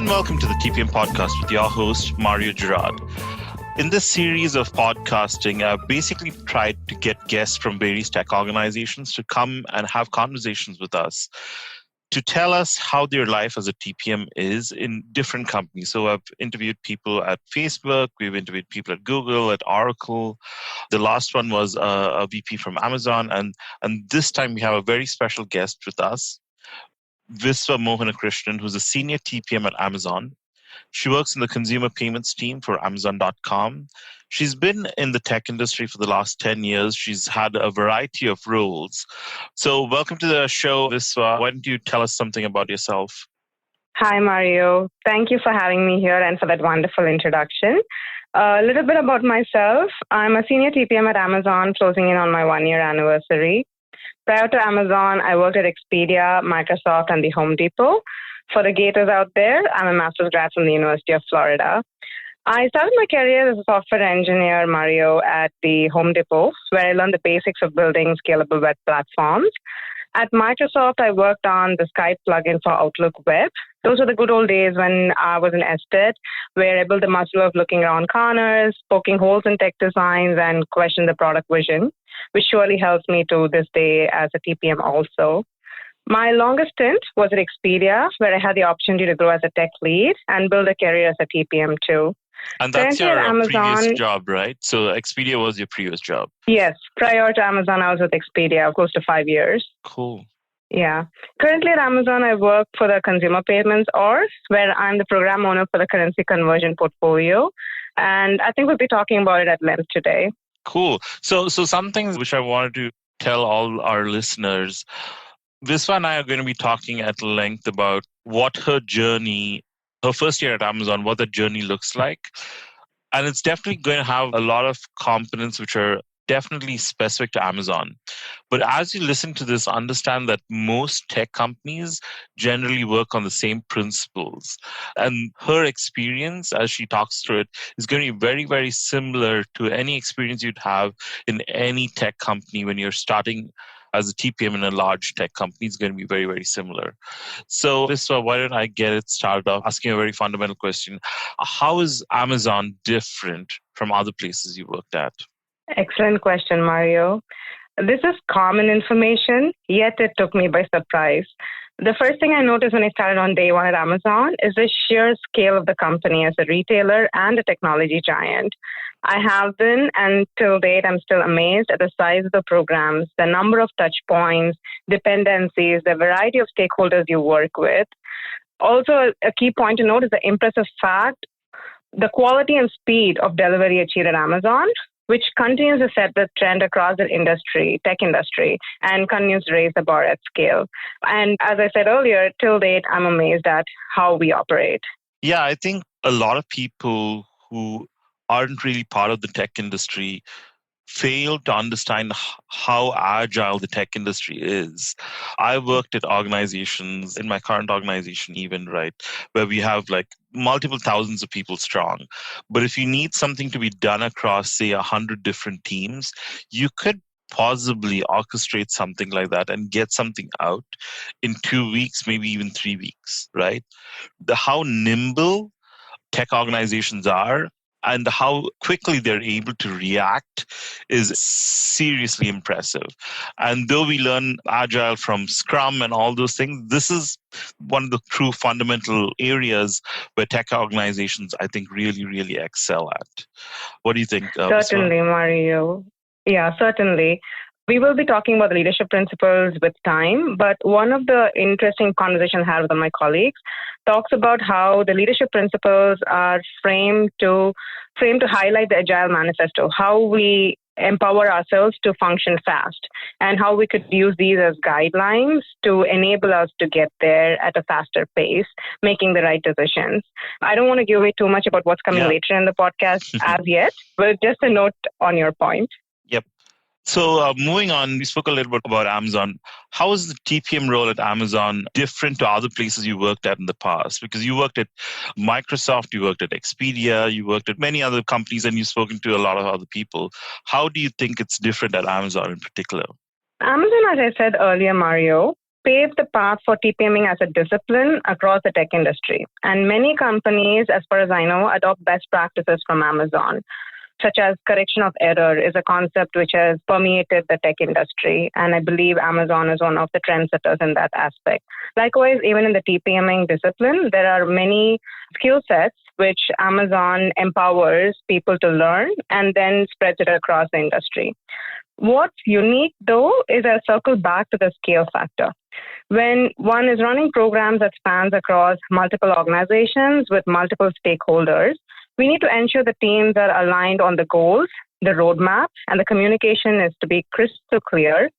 and welcome to the TPM podcast with your host, Mario Girard. In this series of podcasting, I've basically tried to get guests from various tech organizations to come and have conversations with us to tell us how their life as a TPM is in different companies. So I've interviewed people at Facebook, we've interviewed people at Google, at Oracle. The last one was a VP from Amazon. And this time we have a very special guest with us, Visva Mohanakrishnan, who's a senior TPM at Amazon. She works in the consumer payments team for Amazon.com. She's been in the tech industry for the last 10 years. She's had a variety of roles. So welcome to the show, Visva. Why don't you tell us something about yourself? Hi, Mario. Thank you for having me here and for that wonderful introduction. A little bit about myself. I'm a senior TPM at Amazon, closing in on my 1-year anniversary. Prior to Amazon, I worked at Expedia, Microsoft, and the Home Depot. For the gators out there, I'm a master's grad from the University of Florida. I started my career as a software engineer, Mario, at the Home Depot, where I learned the basics of building scalable web platforms. At Microsoft, I worked on the Skype plugin for Outlook Web. Those were the good old days when I was an estate, where I built the muscle of looking around corners, poking holes in tech designs, and question the product vision, which surely helps me to this day as a TPM also. My longest stint was at Expedia, where I had the opportunity to grow as a tech lead and build a career as a TPM too. And that's your previous job, right? So Expedia was your previous job. Yes. Prior to Amazon, I was with Expedia close to 5 years. Cool. Yeah. Currently at Amazon, I work for the consumer payments org, where I'm the program owner for the currency conversion portfolio. And I think we'll be talking about it at length today. Cool. So some things which I wanted to tell all our listeners. Visva and I are going to be talking at length about what her first year at Amazon, what the journey looks like. And it's definitely going to have a lot of components which are definitely specific to Amazon. But as you listen to this, understand that most tech companies generally work on the same principles. And her experience, as she talks through it, is going to be very, very similar to any experience you'd have in any tech company when you're starting as a TPM in a large tech company. Is going to be very, very similar. So, Visva, why don't I get it started off asking a very fundamental question. How is Amazon different from other places you worked at? Excellent question, Mario. This is common information, yet it took me by surprise. The first thing I noticed when I started on day one at Amazon is the sheer scale of the company as a retailer and a technology giant. I have been, and till date, I'm still amazed at the size of the programs, the number of touch points, dependencies, the variety of stakeholders you work with. Also, a key point to note is the impressive fact, the quality and speed of delivery achieved at Amazon, which continues to set the trend across the industry, tech industry, and continues to raise the bar at scale. And as I said earlier, till date, I'm amazed at how we operate. Yeah, I think a lot of people who aren't really part of the tech industry fail to understand how agile the tech industry is. I worked at organizations, in my current organization even, right, where we have like multiple thousands of people strong. But if you need something to be done across, say, 100 different teams, you could possibly orchestrate something like that and get something out in 2 weeks, maybe even 3 weeks, right? How nimble tech organizations are and how quickly they're able to react is seriously impressive. And though we learn Agile from Scrum and all those things, this is one of the true fundamental areas where tech organizations, I think, really, really excel at. What do you think? Certainly, Mario. Yeah, certainly. We will be talking about the leadership principles with time, but one of the interesting conversations I had with my colleagues talks about how the leadership principles are framed to highlight the Agile Manifesto, how we empower ourselves to function fast, and how we could use these as guidelines to enable us to get there at a faster pace, making the right decisions. I don't want to give away too much about what's coming later in the podcast as yet, but just a note on your point. Yep. So moving on, we spoke a little bit about Amazon. How is the TPM role at Amazon different to other places you worked at in the past? Because you worked at Microsoft, you worked at Expedia, you worked at many other companies, and you've spoken to a lot of other people. How do you think it's different at Amazon in particular? Amazon, as I said earlier, Mario, paved the path for TPMing as a discipline across the tech industry. And many companies, as far as I know, adopt best practices from Amazon, such as correction of error is a concept which has permeated the tech industry. And I believe Amazon is one of the trendsetters in that aspect. Likewise, even in the TPMing discipline, there are many skill sets which Amazon empowers people to learn and then spreads it across the industry. What's unique, though, is I circle back to the scale factor. When one is running programs that spans across multiple organizations with multiple stakeholders, we need to ensure the teams are aligned on the goals, the roadmap, and the communication is to be crystal clear.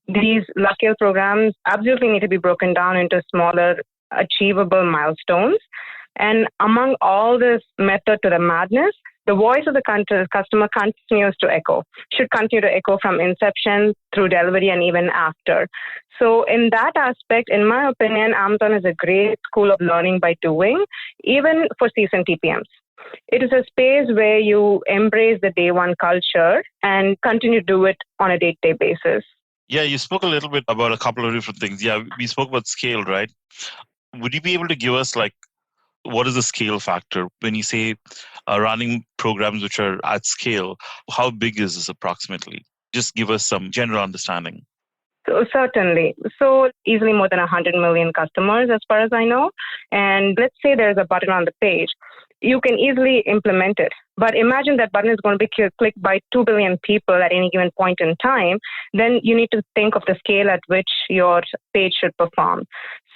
These large-scale programs absolutely need to be broken down into smaller, achievable milestones. And among all this method to the madness, the voice of the customer continues to echo, should continue to echo from inception through delivery and even after. So in that aspect, in my opinion, Amazon is a great school of learning by doing, even for seasoned TPMs. It is a space where you embrace the day one culture and continue to do it on a day-to-day basis. Yeah, you spoke a little bit about a couple of different things. Yeah, we spoke about scale, right? Would you be able to give us what is the scale factor? When you say running programs which are at scale, how big is this approximately? Just give us some general understanding. So certainly. So easily more than 100 million customers as far as I know. And let's say there's a button on the page. You can easily implement it. But imagine that button is going to be clicked by 2 billion people at any given point in time. Then you need to think of the scale at which your page should perform.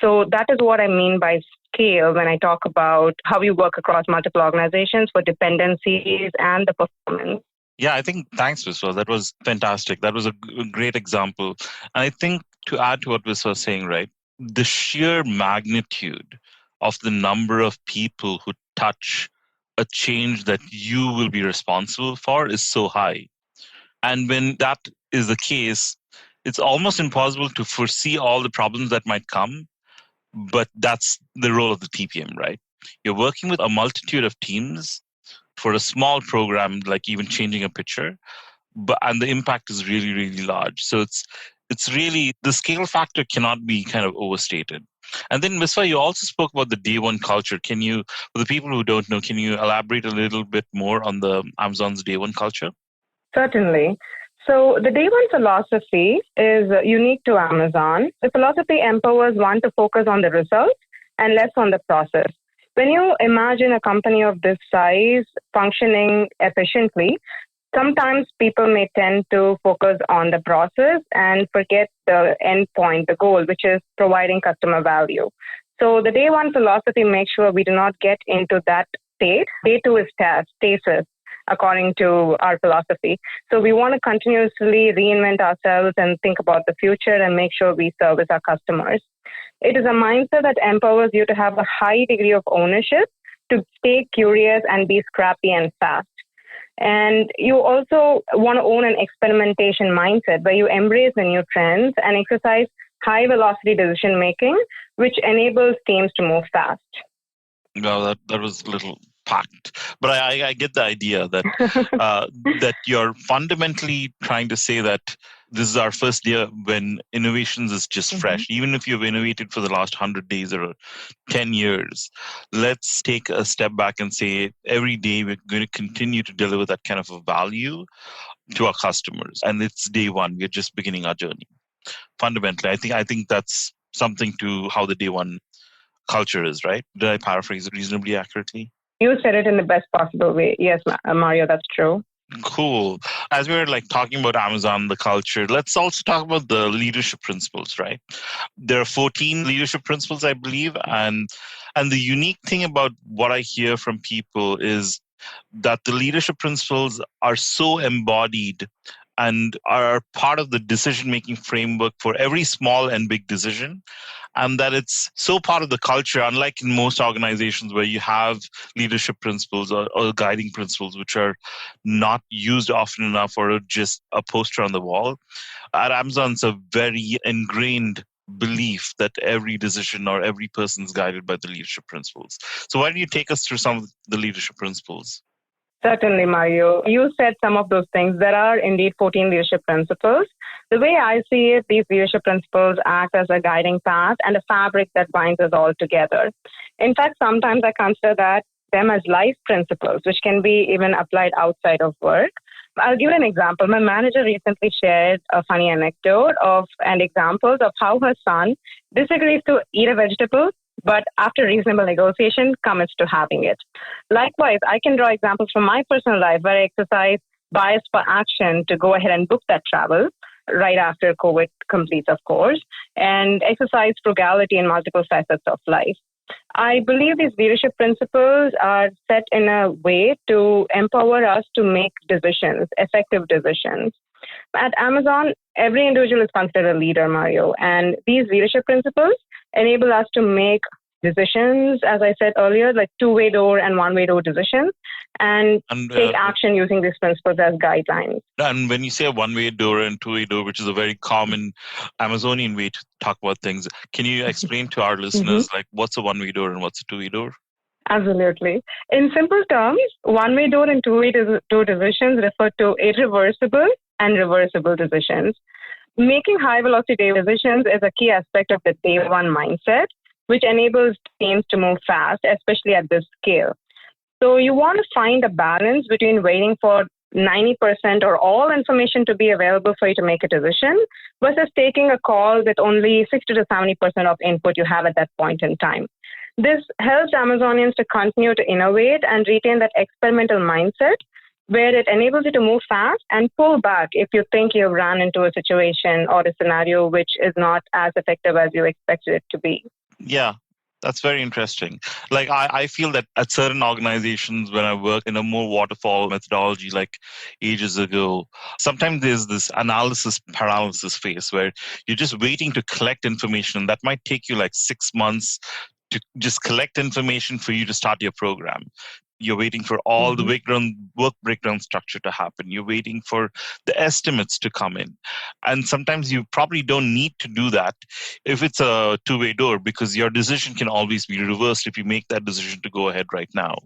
So that is what I mean by scale when I talk about how you work across multiple organizations for dependencies and the performance. Yeah, I think thanks, Visva. That was fantastic. That was a great example. And I think to add to what Visva was saying, right, the sheer magnitude of the number of people who touch a change that you will be responsible for is so high. And when that is the case, it's almost impossible to foresee all the problems that might come. But that's the role of the TPM, right? You're working with a multitude of teams for a small program, like even changing a picture, and the impact is really, really large. So it's really, the scale factor cannot be kind of overstated. And then, Visva, you also spoke about the day one culture. Can you, for the people who don't know, can you elaborate a little bit more on the Amazon's day one culture? Certainly. So the day one philosophy is unique to Amazon. The philosophy empowers one to focus on the results and less on the process. When you imagine a company of this size functioning efficiently, sometimes people may tend to focus on the process and forget the end point, the goal, which is providing customer value. So the day one philosophy makes sure we do not get into that state. Day two is stasis, according to our philosophy. So we want to continuously reinvent ourselves and think about the future and make sure we service our customers. It is a mindset that empowers you to have a high degree of ownership, to stay curious and be scrappy and fast. And you also want to own an experimentation mindset where you embrace the new trends and exercise high velocity decision making, which enables teams to move fast. Well, that was a little packed, but I get the idea that that you're fundamentally trying to say that this is our first year when innovations is just fresh. Even if you've innovated for the last 100 days or 10 years, let's take a step back and say every day we're going to continue to deliver that kind of a value to our customers. And it's day one. We're just beginning our journey. Fundamentally, I think that's something to how the day one culture is, right? Did I paraphrase it reasonably accurately? You said it in the best possible way. Yes, Mario, that's true. Cool. As we were talking about Amazon, the culture, let's also talk about the leadership principles, right? There are 14 leadership principles, I believe. And the unique thing about what I hear from people is that the leadership principles are so embodied and are part of the decision-making framework for every small and big decision. And that it's so part of the culture, unlike in most organizations where you have leadership principles or guiding principles, which are not used often enough or just a poster on the wall. At Amazon, it's a very ingrained belief that every decision or every person is guided by the leadership principles. So why don't you take us through some of the leadership principles? Certainly, Mario. You said some of those things. There are indeed 14 leadership principles. The way I see it, these leadership principles act as a guiding path and a fabric that binds us all together. In fact, sometimes I consider them as life principles, which can be even applied outside of work. I'll give an example. My manager recently shared a funny anecdote and examples of how her son disagrees to eat a vegetable, but after reasonable negotiation, commits to having it. Likewise, I can draw examples from my personal life where I exercise bias for action to go ahead and book that travel right after COVID completes, of course, and exercise frugality in multiple facets of life. I believe these leadership principles are set in a way to empower us to make decisions, effective decisions. At Amazon, every individual is considered a leader, Mario, and these leadership principles enable us to make decisions, as I said earlier, like two-way door and one-way door decisions, and take action using these principles as guidelines. And when you say a one-way door and two-way door, which is a very common Amazonian way to talk about things, can you explain to our listeners, like, what's a one-way door and what's a two-way door? Absolutely. In simple terms, one-way door and two-way door decisions refer to irreversible and reversible decisions. Making high-velocity decisions is a key aspect of the day one mindset, which enables teams to move fast, especially at this scale. So you want to find a balance between waiting for 90% or all information to be available for you to make a decision versus taking a call with only 60 to 70% of input you have at that point in time. This helps Amazonians to continue to innovate and retain that experimental mindset where it enables you to move fast and pull back if you think you've run into a situation or a scenario which is not as effective as you expected it to be. Yeah, that's very interesting. Like, I feel that at certain organizations, when I work in a more waterfall methodology, like ages ago, sometimes there's this analysis paralysis phase where you're just waiting to collect information. That might take you like 6 months to just collect information for you to start your program. You're waiting for all the work breakdown structure to happen. You're waiting for the estimates to come in. And sometimes you probably don't need to do that if it's a two-way door, because your decision can always be reversed if you make that decision to go ahead right now.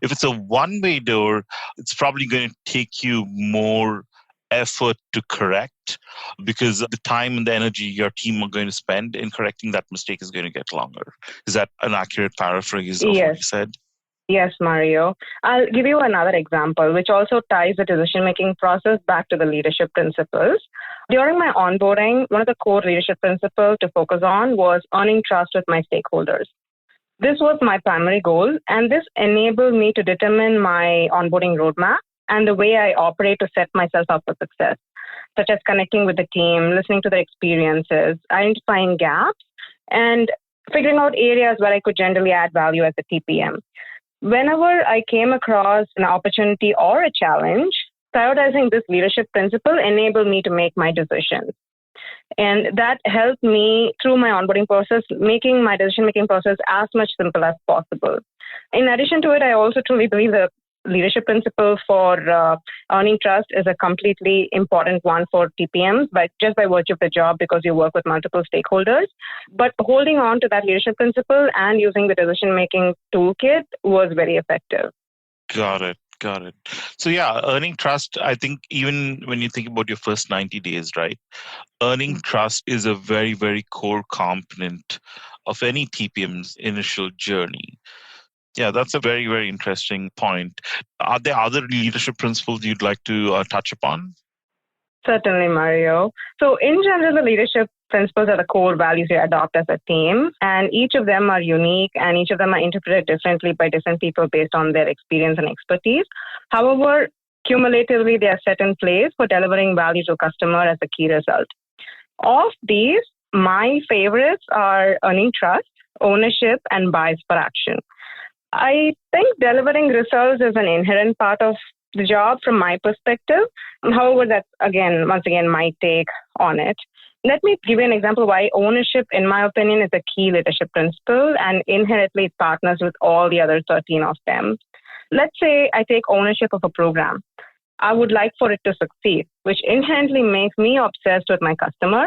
If it's a one-way door, it's probably going to take you more effort to correct, because the time and the energy your team are going to spend in correcting that mistake is going to get longer. Is that an accurate paraphrase of what you said? Yes, Mario. I'll give you another example, which also ties the decision-making process back to the leadership principles. During my onboarding, one of the core leadership principles to focus on was earning trust with my stakeholders. This was my primary goal, and this enabled me to determine my onboarding roadmap and the way I operate to set myself up for success, such as connecting with the team, listening to their experiences, identifying gaps, and figuring out areas where I could generally add value as a TPM. Whenever I came across an opportunity or a challenge, prioritizing this leadership principle enabled me to make my decisions. And that helped me through my onboarding process, making my decision-making process as much simple as possible. In addition to it, I also truly believe the leadership principle for earning trust is a completely important one for TPMs, but just by virtue of the job, because you work with multiple stakeholders. But holding on to that leadership principle and using the decision-making toolkit was very effective. Got it. So yeah, earning trust, I think even when you think about your first 90 days, right? Earning trust is a very, very core component of any TPM's initial journey. Yeah, that's a very, very interesting point. Are there other leadership principles you'd like to touch upon? Certainly, Mario. So in general, the leadership principles are the core values you adopt as a team, and each of them are unique and each of them are interpreted differently by different people based on their experience and expertise. However, cumulatively, they are set in place for delivering value to customer as a key result. Of these, my favorites are earning trust, ownership, and bias for action. I think delivering results is an inherent part of the job from my perspective. However, that's once again, my take on it. Let me give you an example why ownership, in my opinion, is a key leadership principle and inherently it partners with all the other 13 of them. Let's say I take ownership of a program. I would like for it to succeed, which inherently makes me obsessed with my customer.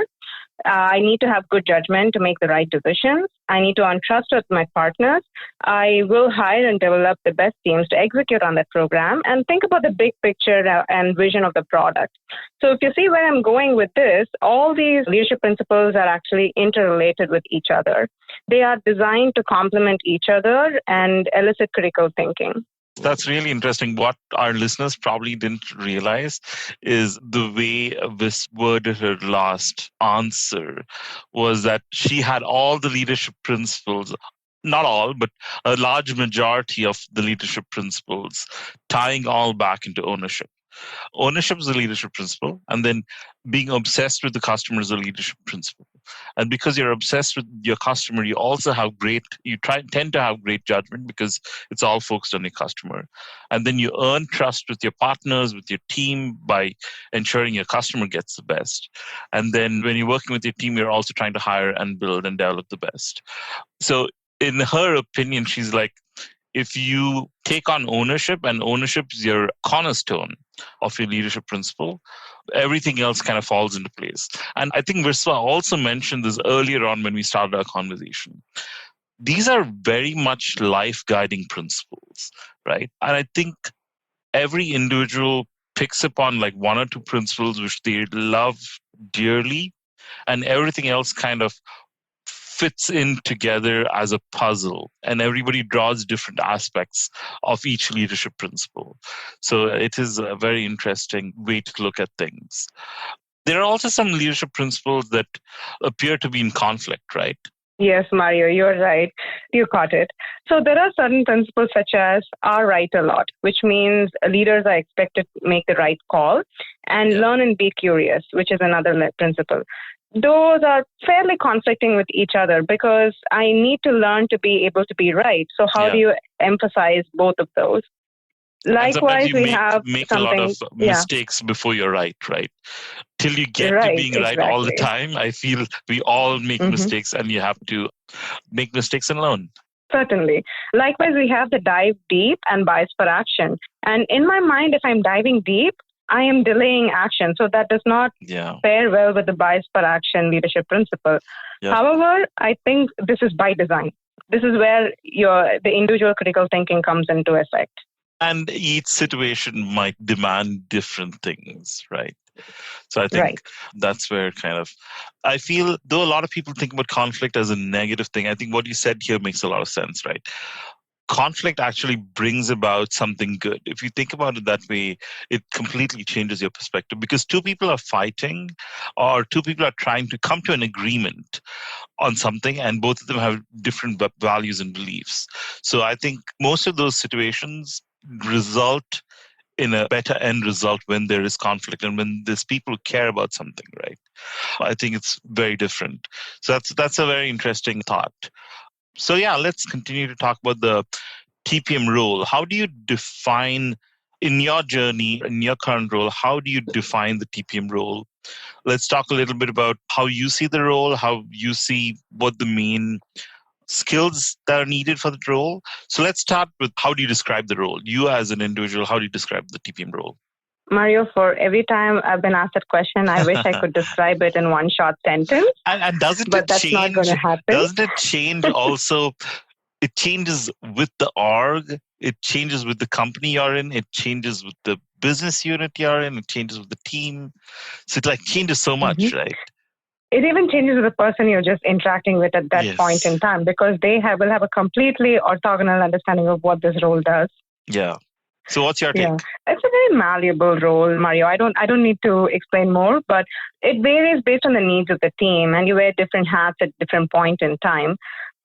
I need to have good judgment to make the right decisions. I need to earn trust with my partners. I will hire and develop the best teams to execute on that program and think about the big picture and vision of the product. So if you see where I'm going with this, all these leadership principles are actually interrelated with each other. They are designed to complement each other and elicit critical thinking. That's really interesting. What our listeners probably didn't realize is the way Vis worded her last answer was that she had all the leadership principles, not all, but a large majority of the leadership principles, tying all back into ownership. Ownership is a leadership principle, and then being obsessed with the customer is a leadership principle. And because you're obsessed with your customer, you also have tend to have great judgment because it's all focused on your customer. And then you earn trust with your partners, with your team by ensuring your customer gets the best. And then when you're working with your team, you're also trying to hire and build and develop the best. So in her opinion, she's like, if you take on ownership, and ownership is your cornerstone of your leadership principle, everything else kind of falls into place. And I think Visva also mentioned this earlier on when we started our conversation. These are very much life guiding principles, right? And I think every individual picks upon like one or two principles which they love dearly, and everything else kind of fits in together as a puzzle, and everybody draws different aspects of each leadership principle. So it is a very interesting way to look at things. There are also some leadership principles that appear to be in conflict, right? Yes, Mario, you're right. You caught it. So there are certain principles such as are right a lot, which means leaders are expected to make the right call, and learn and be curious, which is another principle. Those are fairly conflicting with each other because I need to learn to be able to be right. So how do you emphasize both of those? Likewise, we have make something, a lot of mistakes before you're right? Till you get to being right all the time, I feel we all make mistakes, and you have to make mistakes and learn. Certainly. Likewise, we have the dive deep and bias for action. And in my mind, if I'm diving deep, I am delaying action. So that does not pair well with the bias for action leadership principle. However, I think this is by design. This is where the individual critical thinking comes into effect. And each situation might demand different things, right? So I think that's where I feel, though a lot of people think about conflict as a negative thing, I think what you said here makes a lot of sense, right? Conflict actually brings about something good. If you think about it that way, it completely changes your perspective, because two people are fighting, or two people are trying to come to an agreement on something, and both of them have different values and beliefs. So I think most of those situations result in a better end result when there is conflict and when there's people who care about something, right? I think it's very different. So that's a very interesting thought. So let's continue to talk about the TPM role. How do you define, in your journey, in your current role, how do you define the TPM role? Let's talk a little bit about how you see the role, how you see what the main skills that are needed for the role. So let's start with, how do you describe the role? You as an individual, how do you describe the TPM role? Mario, for every time I've been asked that question, I wish I could describe it in one short sentence. And doesn't but it that's change? Not going to happen. Doesn't it change also? It changes with the org. It changes with the company you're in. It changes with the business unit you're in. It changes with the team. So it changes so much, right? It even changes with the person you're just interacting with at that point in time, because they will have a completely orthogonal understanding of what this role does. Yeah. So what's your take? It's a very malleable role, Mario. I don't need to explain more, but it varies based on the needs of the team, and you wear different hats at different point in time.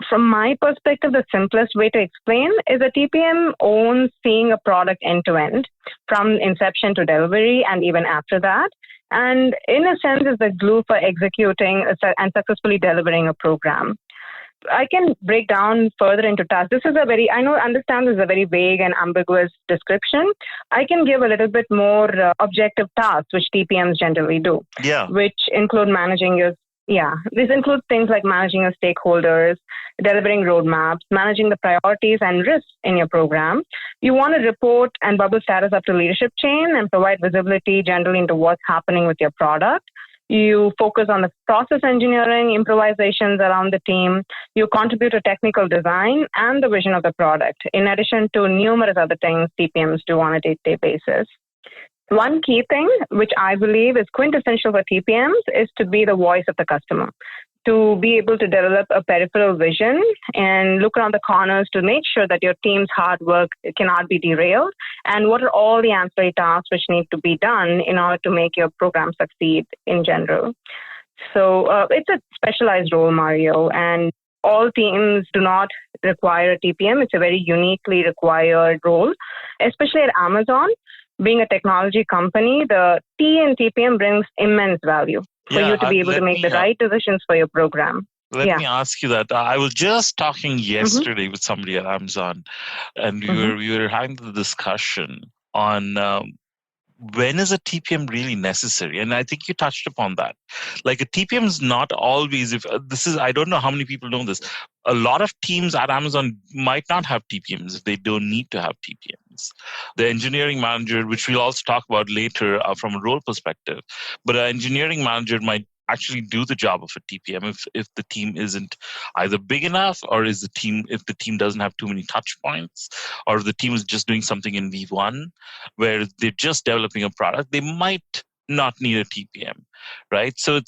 From my perspective, the simplest way to explain is that TPM owns seeing a product end to end, from inception to delivery and even after that. And in a sense, is the glue for executing and successfully delivering a program. I can break down further into tasks. This is understand this is a very vague and ambiguous description. I can give a little bit more objective tasks, which TPMs generally do. Which include this includes things like managing your stakeholders, delivering roadmaps, managing the priorities and risks in your program. You want to report and bubble status up to leadership chain and provide visibility generally into what's happening with your product. You focus on the process engineering, improvisations around the team. You contribute to technical design and the vision of the product, in addition to numerous other things TPMs do on a day-to-day basis. One key thing, which I believe is quintessential for TPMs, is to be the voice of the customer, to be able to develop a peripheral vision and look around the corners to make sure that your team's hard work cannot be derailed, and what are all the ancillary tasks which need to be done in order to make your program succeed in general. So it's a specialized role, Mario, and all teams do not require a TPM. It's a very uniquely required role, especially at Amazon. Being a technology company, the T in TPM brings immense value for you to be able to make the right decisions for your program. Let me ask you that. I was just talking yesterday with somebody at Amazon, and we were having the discussion on when is a TPM really necessary? And I think you touched upon that. Like a TPM is not always, I don't know how many people know this. A lot of teams at Amazon might not have TPMs if they don't need to have TPMs. The engineering manager, which we'll also talk about later from a role perspective, but an engineering manager might actually do the job of a TPM if the team isn't either big enough, or if the team doesn't have too many touch points, or if the team is just doing something in V1 where they're just developing a product, they might not need a TPM, right? So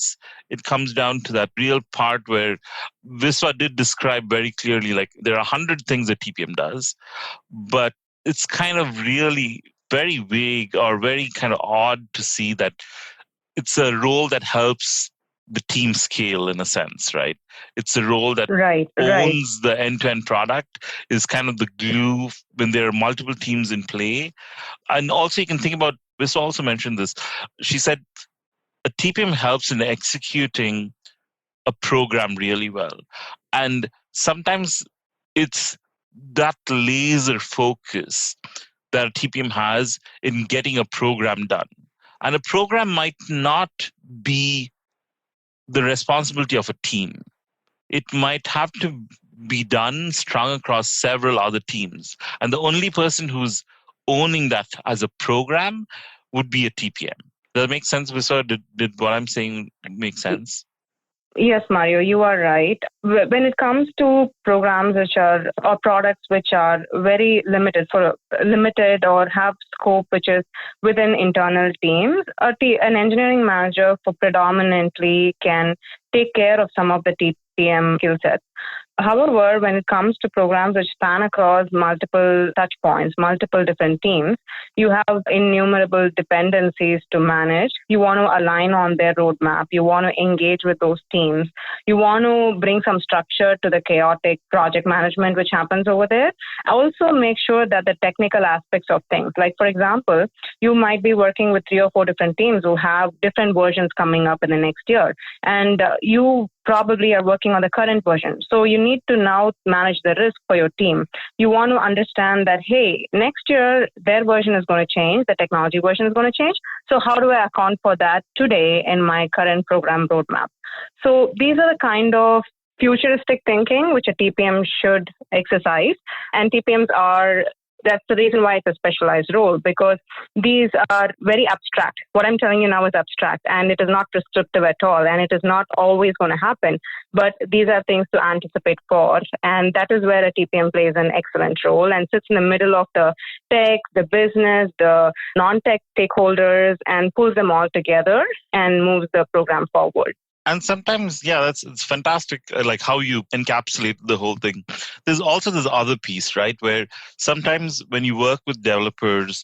it comes down to that real part where Visva did describe very clearly, like there are 100 things that TPM does, but it's kind of really very vague or very kind of odd to see that it's a role that helps the team scale in a sense, right? It's a role that owns the end-to-end product, is kind of the glue when there are multiple teams in play. And also you can think about, Viswa also mentioned this, she said a TPM helps in executing a program really well. And sometimes it's that laser focus that a TPM has in getting a program done. And a program might not be the responsibility of a team. It might have to be done strung across several other teams. And the only person who's owning that as a program would be a TPM. Does that make sense, Viswa? Did what I'm saying make sense? Yes, Mario, you are right. When it comes to programs or products which are very limited or have scope which is within internal teams, an engineering manager predominantly can take care of some of the TPM skill sets. However, when it comes to programs which span across multiple touch points, multiple different teams, you have innumerable dependencies to manage. You want to align on their roadmap. You want to engage with those teams. You want to bring some structure to the chaotic project management which happens over there. Also make sure that the technical aspects of things, like for example, you might be working with 3 or 4 different teams who have different versions coming up in the next year. And you probably are working on the current version. So you need to now manage the risk for your team. You want to understand that, hey, next year their version is going to change, the technology version is going to change. So how do I account for that today in my current program roadmap? So these are the kind of futuristic thinking which a TPM should exercise. And TPMs that's the reason why it's a specialized role, because these are very abstract. What I'm telling you now is abstract, and it is not prescriptive at all, and it is not always going to happen. But these are things to anticipate for, and that is where a TPM plays an excellent role and sits in the middle of the tech, the business, the non-tech stakeholders, and pulls them all together and moves the program forward. And sometimes, it's fantastic, like how you encapsulate the whole thing. There's also this other piece, right, where sometimes when you work with developers,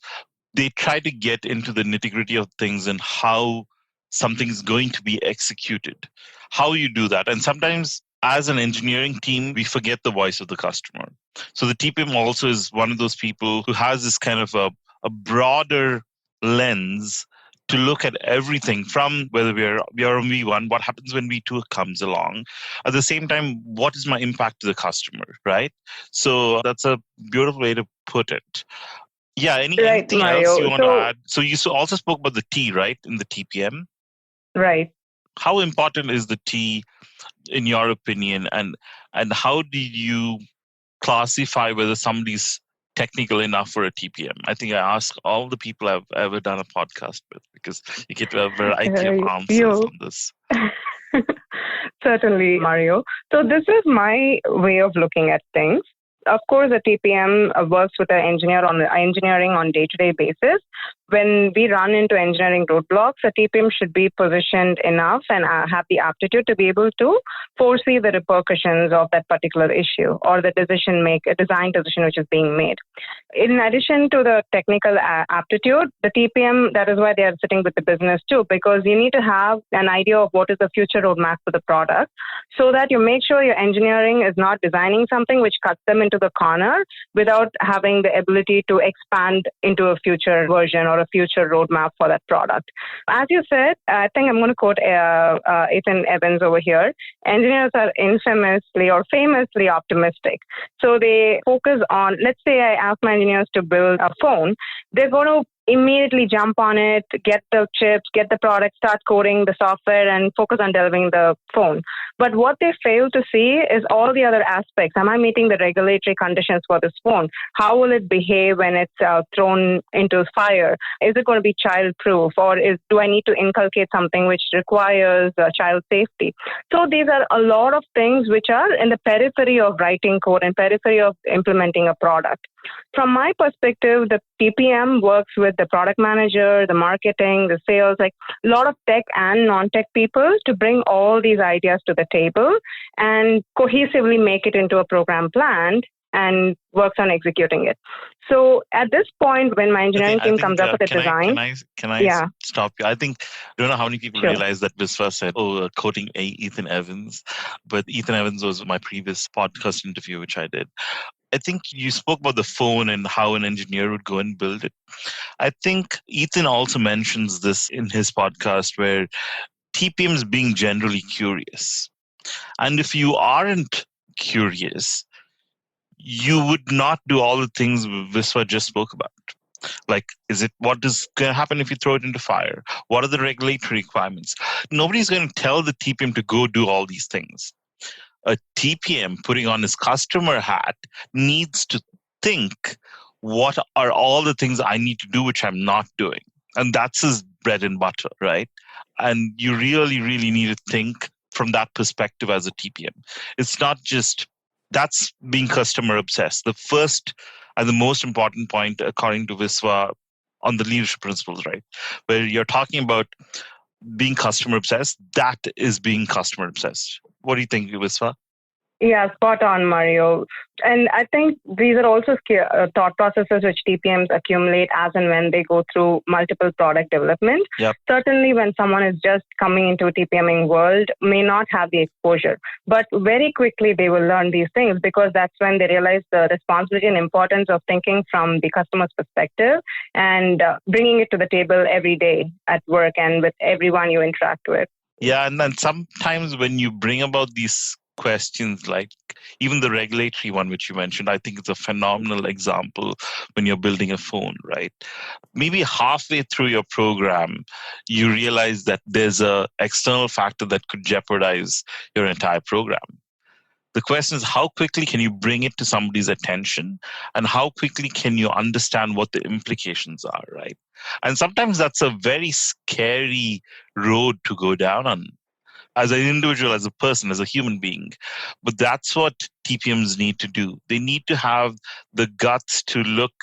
they try to get into the nitty-gritty of things and how something's going to be executed, how you do that. And sometimes as an engineering team, we forget the voice of the customer. So the TPM also is one of those people who has this kind of a broader lens to look at everything from whether we are on V1, what happens when V2 comes along. At the same time, what is my impact to the customer, right? So that's a beautiful way to put it. Yeah, anything Mario. else you want to add? So you also spoke about the T, right, in the TPM? Right. How important is the T in your opinion, and how do you classify whether somebody's technical enough for a TPM? I think I ask all the people I've ever done a podcast with because you get a variety of answers on this. Certainly, Mario. So this is my way of looking at things. Of course, a TPM works with an engineering on day-to-day basis. When we run into engineering roadblocks, a TPM should be positioned enough and have the aptitude to be able to foresee the repercussions of that particular issue or the design decision which is being made. In addition to the technical aptitude, the TPM, that is why they are sitting with the business too, because you need to have an idea of what is the future roadmap for the product so that you make sure your engineering is not designing something which cuts them into the corner without having the ability to expand into a future version or a future roadmap for that product. As you said, I think I'm going to quote Ethan Evans over here. Engineers are infamously or famously optimistic. So they focus on, let's say I ask my engineers to build a phone, they're going to immediately jump on it, get the chips, get the product, start coding the software, and focus on delivering the phone. But what they fail to see is all the other aspects. Am I meeting the regulatory conditions for this phone? How will it behave when it's thrown into fire? Is it going to be child-proof, or do I need to inculcate something which requires child safety? So these are a lot of things which are in the periphery of writing code and periphery of implementing a product. From my perspective, the TPM works with the product manager, the marketing, the sales, like a lot of tech and non-tech people to bring all these ideas to the table and cohesively make it into a program plan and works on executing it. So at this point, when my engineering team comes up with a design... Can I stop you? I don't know how many people realize that Visva said, quoting Ethan Evans, but Ethan Evans was my previous podcast interview, which I did. I think you spoke about the phone and how an engineer would go and build it. I think Ethan also mentions this in his podcast where TPM is being generally curious. And if you aren't curious, you would not do all the things Visva just spoke about. Like, what is going to happen if you throw it into fire? What are the regulatory requirements? Nobody's going to tell the TPM to go do all these things. A TPM putting on his customer hat needs to think, what are all the things I need to do which I'm not doing? And that's his bread and butter, right? And you really, really need to think from that perspective as a TPM. It's not just, that's being customer obsessed. The first and the most important point, according to Visva, on the leadership principles, right? Where you're talking about being customer obsessed, that is being customer obsessed. What do you think, Visva? Yeah, spot on, Mario. And I think these are also thought processes which TPMs accumulate as and when they go through multiple product development. Yep. Certainly when someone is just coming into a TPMing world, may not have the exposure. But very quickly they will learn these things because that's when they realize the responsibility and importance of thinking from the customer's perspective and bringing it to the table every day at work and with everyone you interact with. Yeah, and then sometimes when you bring about these questions, like even the regulatory one which you mentioned, I think it's a phenomenal example when you're building a phone, right? Maybe halfway through your program, you realize that there's an external factor that could jeopardize your entire program. The question is, how quickly can you bring it to somebody's attention and how quickly can you understand what the implications are, right? And sometimes that's a very scary road to go down on as an individual, as a person, as a human being. But that's what TPMs need to do. They need to have the guts to look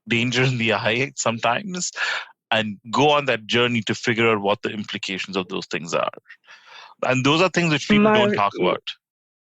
danger in the eye sometimes and go on that journey to figure out what the implications of those things are. And those are things which people don't talk about.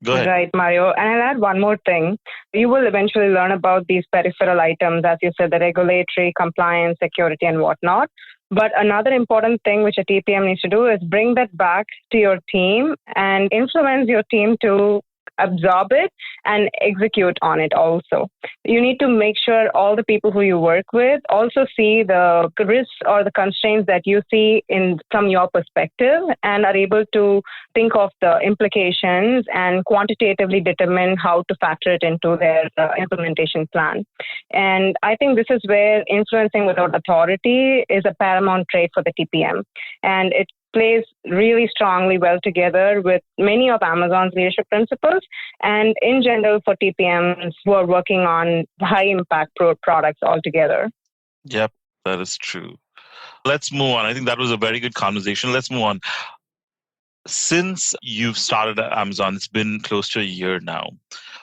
Go ahead. Right, Mario. And I'll add one more thing. You will eventually learn about these peripheral items, as you said, the regulatory, compliance, security, and whatnot. But another important thing which a TPM needs to do is bring that back to your team and influence your team to absorb it and execute on it also. You need to make sure all the people who you work with also see the risks or the constraints that you see from your perspective and are able to think of the implications and quantitatively determine how to factor it into their implementation plan. And I think this is where influencing without authority is a paramount trait for the TPM. And it plays really strongly well together with many of Amazon's leadership principles and in general for TPMs who are working on high impact products altogether. Yep, that is true. Let's move on. I think that was a very good conversation. Let's move on. Since you've started at Amazon, it's been close to a year now.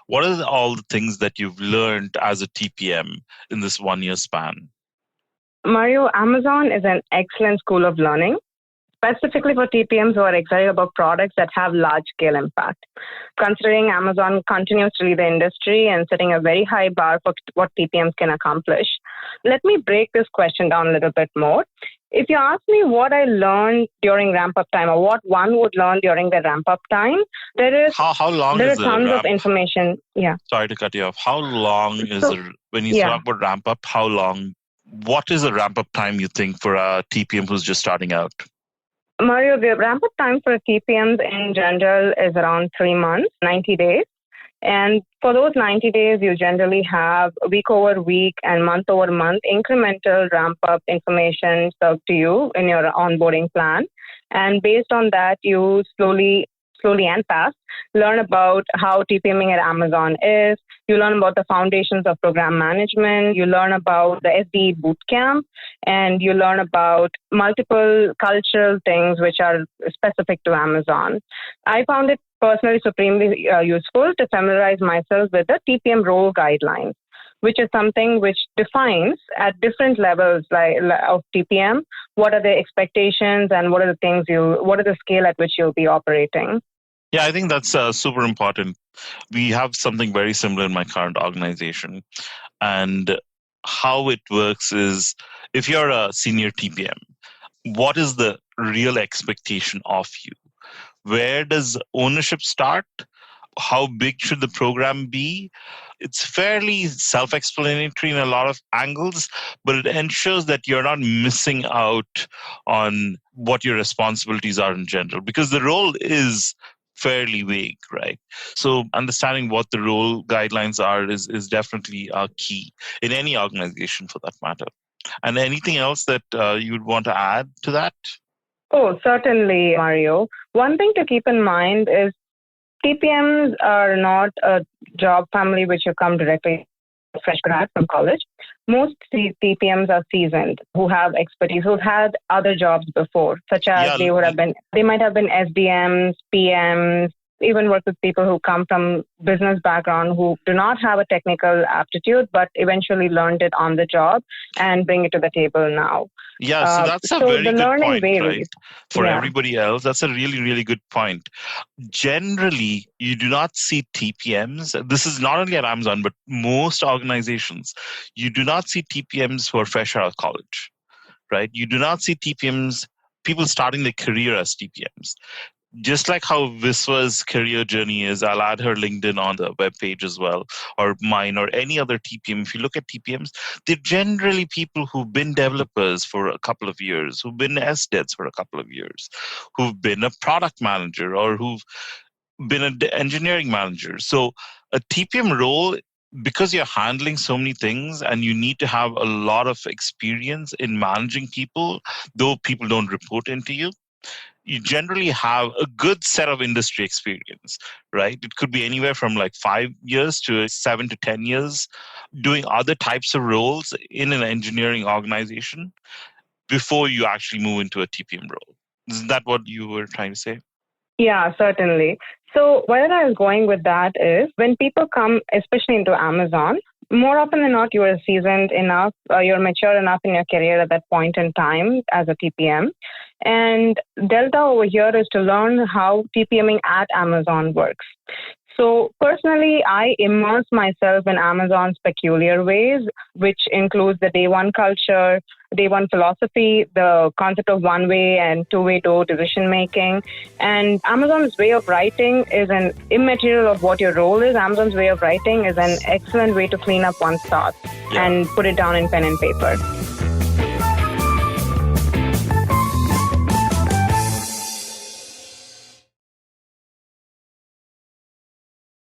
What are all the things that you've learned as a TPM in this 1 year span? Mario, Amazon is an excellent school of learning, specifically for TPMs who are excited about products that have large-scale impact. Considering Amazon continues to lead the industry and setting a very high bar for what TPMs can accomplish, let me break this question down a little bit more. If you ask me what I learned during ramp-up time or what one would learn during the ramp-up time, there is how long there is are the tons ramp? of information. Yeah. Sorry to cut you off. How long is when you talk about ramp-up, how long? What is the ramp-up time you think for a TPM who's just starting out? Mario, the ramp-up time for TPMs in general is around 3 months, 90 days. And for those 90 days, you generally have week over week and month over month incremental ramp-up information served to you in your onboarding plan. And based on that, you slowly and fast learn about how TPMing at Amazon is. You learn about the foundations of program management. You learn about the SDE bootcamp, and you learn about multiple cultural things which are specific to Amazon. I found it personally supremely useful to familiarize myself with the TPM role guidelines, which is something which defines at different levels of TPM what are the expectations and what are the scale at which you'll be operating. Yeah, I think that's super important. We have something very similar in my current organization. And how it works is if you're a senior TPM, what is the real expectation of you? Where does ownership start? How big should the program be? It's fairly self-explanatory in a lot of angles, but it ensures that you're not missing out on what your responsibilities are in general, because the role is fairly vague, right? So understanding what the role guidelines are is definitely key in any organization for that matter. And anything else that you'd want to add to that? Oh, certainly, Mario. One thing to keep in mind is TPMs are not a job family which you come directly fresh grad from college. Most TPMs are seasoned, who have expertise, who've had other jobs before, such as they might have been SDMs, PMs, even work with people who come from business background who do not have a technical aptitude, but eventually learned it on the job and bring it to the table now. Yeah, so that's a very good point, right? For everybody else, that's a really, really good point. Generally, you do not see TPMs. This is not only at Amazon, but most organizations, you do not see TPMs who are fresh out of college, right? You do not see TPMs, people starting their career as TPMs. Just like how Visva's career journey is, I'll add her LinkedIn on the webpage as well, or mine, or any other TPM. If you look at TPMs, they're generally people who've been developers for a couple of years, who've been SDETs for a couple of years, who've been a product manager, or who've been an engineering manager. So a TPM role, because you're handling so many things and you need to have a lot of experience in managing people, though people don't report into you, you generally have a good set of industry experience, right? It could be anywhere from like 5 years to 7 to 10 years doing other types of roles in an engineering organization before you actually move into a TPM role. Isn't that what you were trying to say? Yeah, certainly. So where I was going with that is when people come, especially into Amazon, more often than not, you are seasoned enough, you're mature enough in your career at that point in time as a TPM. And Delta over here is to learn how TPMing at Amazon works. So personally, I immerse myself in Amazon's peculiar ways, which includes the day one culture, day one philosophy, the concept of one-way and two-way door decision making. And Amazon's way of writing is an immaterial of what your role is. Amazon's way of writing is an excellent way to clean up one's thoughts and put it down in pen and paper.